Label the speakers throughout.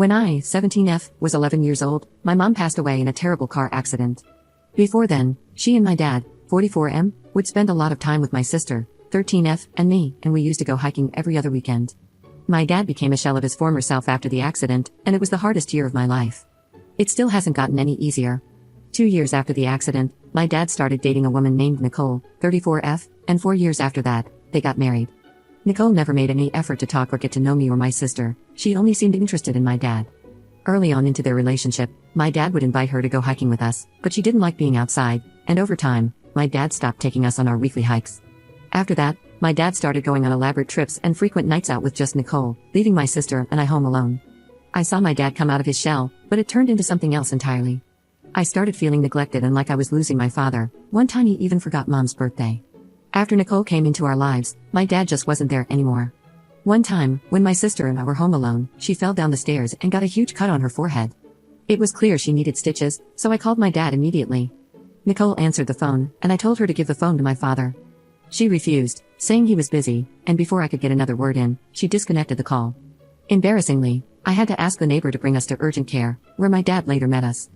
Speaker 1: When I, 17F, was 11 years old, my mom passed away in a terrible car accident. Before then, she and my dad, 44M, would spend a lot of time with my sister, 13F, and me, and we used to go hiking every other weekend. My dad became a shell of his former self after the accident, and it was the hardest year of my life. It still hasn't gotten any easier. 2 years after the accident, my dad started dating a woman named Nicole, 34F, and 4 years after that, they got married. Nicole never made any effort to talk or get to know me or my sister, she only seemed interested in my dad. Early on into their relationship, my dad would invite her to go hiking with us, but she didn't like being outside, and over time, my dad stopped taking us on our weekly hikes. After that, my dad started going on elaborate trips and frequent nights out with just Nicole, leaving my sister and I home alone. I saw my dad come out of his shell, but it turned into something else entirely. I started feeling neglected and like I was losing my father. One time he even forgot Mom's birthday. After Nicole came into our lives, my dad just wasn't there anymore. One time, when my sister and I were home alone, she fell down the stairs and got a huge cut on her forehead. It was clear she needed stitches, so I called my dad immediately. Nicole answered the phone, and I told her to give the phone to my father. She refused, saying he was busy, and before I could get another word in, she disconnected the call. Embarrassingly, I had to ask the neighbor to bring us to urgent care, where my dad later met us.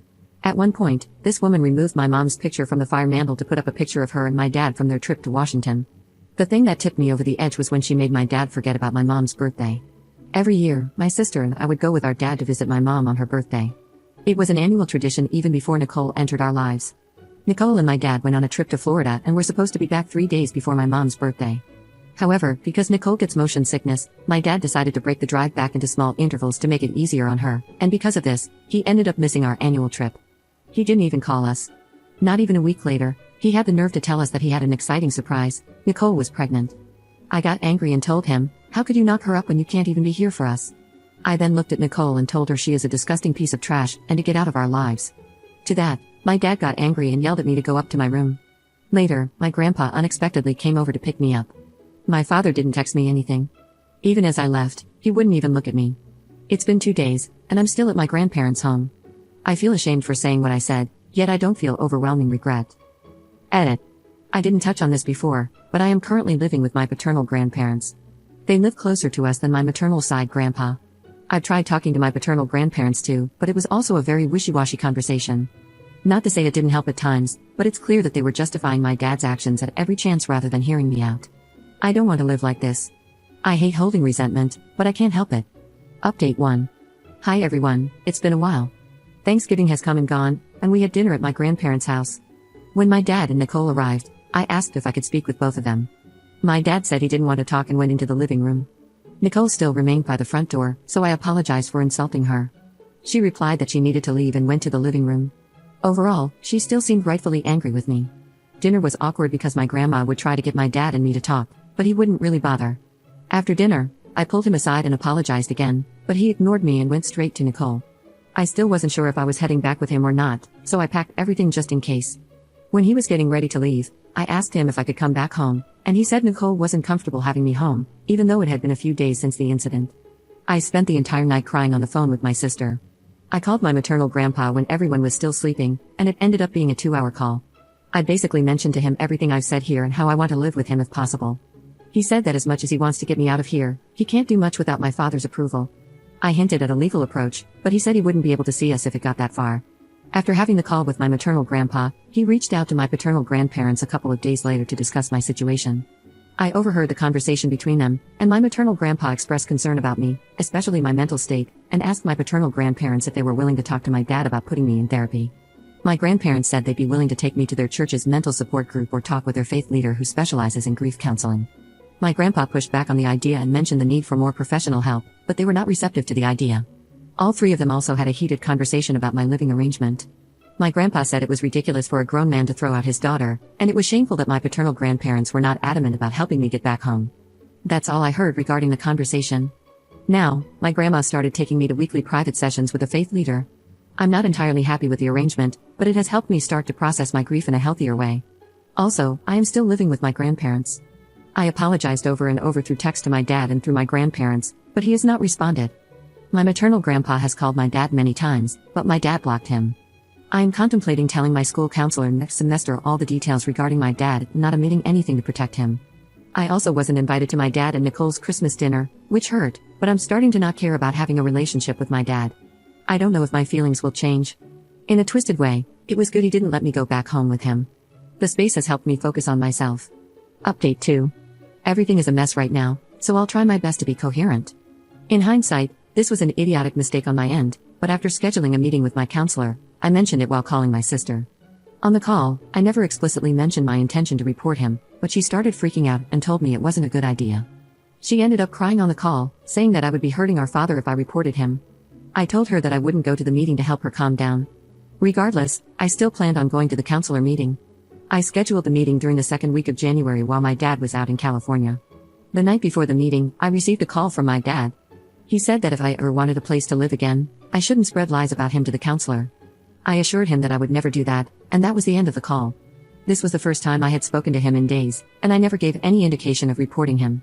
Speaker 1: At one point, this woman removed my mom's picture from the fire mantle to put up a picture of her and my dad from their trip to Washington. The thing that tipped me over the edge was when she made my dad forget about my mom's birthday. Every year, my sister and I would go with our dad to visit my mom on her birthday. It was an annual tradition even before Nicole entered our lives. Nicole and my dad went on a trip to Florida and were supposed to be back 3 days before my mom's birthday. However, because Nicole gets motion sickness, my dad decided to break the drive back into small intervals to make it easier on her, and because of this, he ended up missing our annual trip. He didn't even call us. Not even a week later, he had the nerve to tell us that he had an exciting surprise: Nicole was pregnant. I got angry and told him, "How could you knock her up when you can't even be here for us?" I then looked at Nicole and told her she is a disgusting piece of trash and to get out of our lives. To that, my dad got angry and yelled at me to go up to my room. Later, my grandpa unexpectedly came over to pick me up. My father didn't text me anything. Even as I left, he wouldn't even look at me. It's been 2 days, and I'm still at my grandparents' home. I feel ashamed for saying what I said, yet I don't feel overwhelming regret. Edit. I didn't touch on this before, but I am currently living with my paternal grandparents. They live closer to us than my maternal side grandpa. I've tried talking to my paternal grandparents too, but it was also a very wishy-washy conversation. Not to say it didn't help at times, but it's clear that they were justifying my dad's actions at every chance rather than hearing me out. I don't want to live like this. I hate holding resentment, but I can't help it. Update 1. Hi everyone, it's been a while. Thanksgiving has come and gone, and we had dinner at my grandparents' house. When my dad and Nicole arrived, I asked if I could speak with both of them. My dad said he didn't want to talk and went into the living room. Nicole still remained by the front door, so I apologized for insulting her. She replied that she needed to leave and went to the living room. Overall, she still seemed rightfully angry with me. Dinner was awkward because my grandma would try to get my dad and me to talk, but he wouldn't really bother. After dinner, I pulled him aside and apologized again, but he ignored me and went straight to Nicole. I still wasn't sure if I was heading back with him or not, so I packed everything just in case. When he was getting ready to leave, I asked him if I could come back home, and he said Nicole wasn't comfortable having me home, even though it had been a few days since the incident. I spent the entire night crying on the phone with my sister. I called my maternal grandpa when everyone was still sleeping, and it ended up being a 2-hour call. I basically mentioned to him everything I've said here and how I want to live with him if possible. He said that as much as he wants to get me out of here, he can't do much without my father's approval. I hinted at a legal approach, but he said he wouldn't be able to see us if it got that far. After having the call with my maternal grandpa, he reached out to my paternal grandparents a couple of days later to discuss my situation. I overheard the conversation between them, and my maternal grandpa expressed concern about me, especially my mental state, and asked my paternal grandparents if they were willing to talk to my dad about putting me in therapy. My grandparents said they'd be willing to take me to their church's mental support group or talk with their faith leader who specializes in grief counseling. My grandpa pushed back on the idea and mentioned the need for more professional help, but they were not receptive to the idea. All three of them also had a heated conversation about my living arrangement. My grandpa said it was ridiculous for a grown man to throw out his daughter, and it was shameful that my paternal grandparents were not adamant about helping me get back home. That's all I heard regarding the conversation. Now, my grandma started taking me to weekly private sessions with a faith leader. I'm not entirely happy with the arrangement, but it has helped me start to process my grief in a healthier way. Also, I am still living with my grandparents. I apologized over and over through text to my dad and through my grandparents, but he has not responded. My maternal grandpa has called my dad many times, but my dad blocked him. I am contemplating telling my school counselor next semester all the details regarding my dad, not omitting anything to protect him. I also wasn't invited to my dad and Nicole's Christmas dinner, which hurt, but I'm starting to not care about having a relationship with my dad. I don't know if my feelings will change. In a twisted way, it was good he didn't let me go back home with him. The space has helped me focus on myself. Update 2. Everything is a mess right now, so I'll try my best to be coherent. In hindsight, this was an idiotic mistake on my end, but after scheduling a meeting with my counselor, I mentioned it while calling my sister. On the call, I never explicitly mentioned my intention to report him, but she started freaking out and told me it wasn't a good idea. She ended up crying on the call, saying that I would be hurting our father if I reported him. I told her that I wouldn't go to the meeting to help her calm down. Regardless, I still planned on going to the counselor meeting. I scheduled the meeting during the second week of January while my dad was out in California. The night before the meeting, I received a call from my dad. He said that if I ever wanted a place to live again, I shouldn't spread lies about him to the counselor. I assured him that I would never do that, and that was the end of the call. This was the first time I had spoken to him in days, and I never gave any indication of reporting him.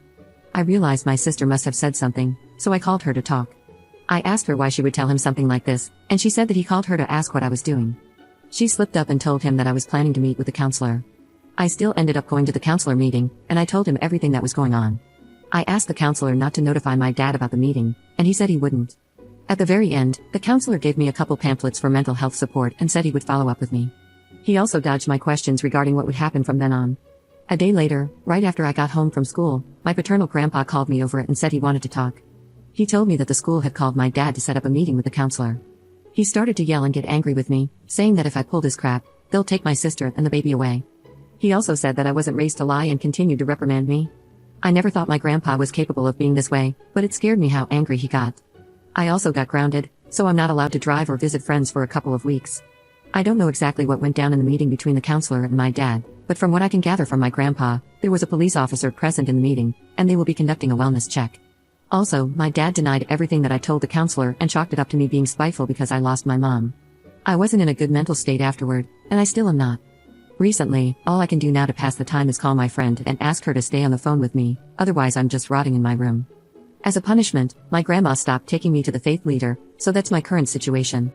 Speaker 1: I realized my sister must have said something, so I called her to talk. I asked her why she would tell him something like this, and she said that he called her to ask what I was doing. She slipped up and told him that I was planning to meet with the counselor. I still ended up going to the counselor meeting, and I told him everything that was going on. I asked the counselor not to notify my dad about the meeting, and he said he wouldn't. At the very end, the counselor gave me a couple pamphlets for mental health support and said he would follow up with me. He also dodged my questions regarding what would happen from then on. A day later, right after I got home from school, my paternal grandpa called me over and said he wanted to talk. He told me that the school had called my dad to set up a meeting with the counselor. He started to yell and get angry with me, saying that if I pulled his crap, they'll take my sister and the baby away. He also said that I wasn't raised to lie and continued to reprimand me. I never thought my grandpa was capable of being this way, but it scared me how angry he got. I also got grounded, so I'm not allowed to drive or visit friends for a couple of weeks. I don't know exactly what went down in the meeting between the counselor and my dad, but from what I can gather from my grandpa, there was a police officer present in the meeting, and they will be conducting a wellness check. Also, my dad denied everything that I told the counselor and chalked it up to me being spiteful because I lost my mom. I wasn't in a good mental state afterward, and I still am not. Recently, all I can do now to pass the time is call my friend and ask her to stay on the phone with me, otherwise I'm just rotting in my room. As a punishment, my grandma stopped taking me to the faith leader, so that's my current situation.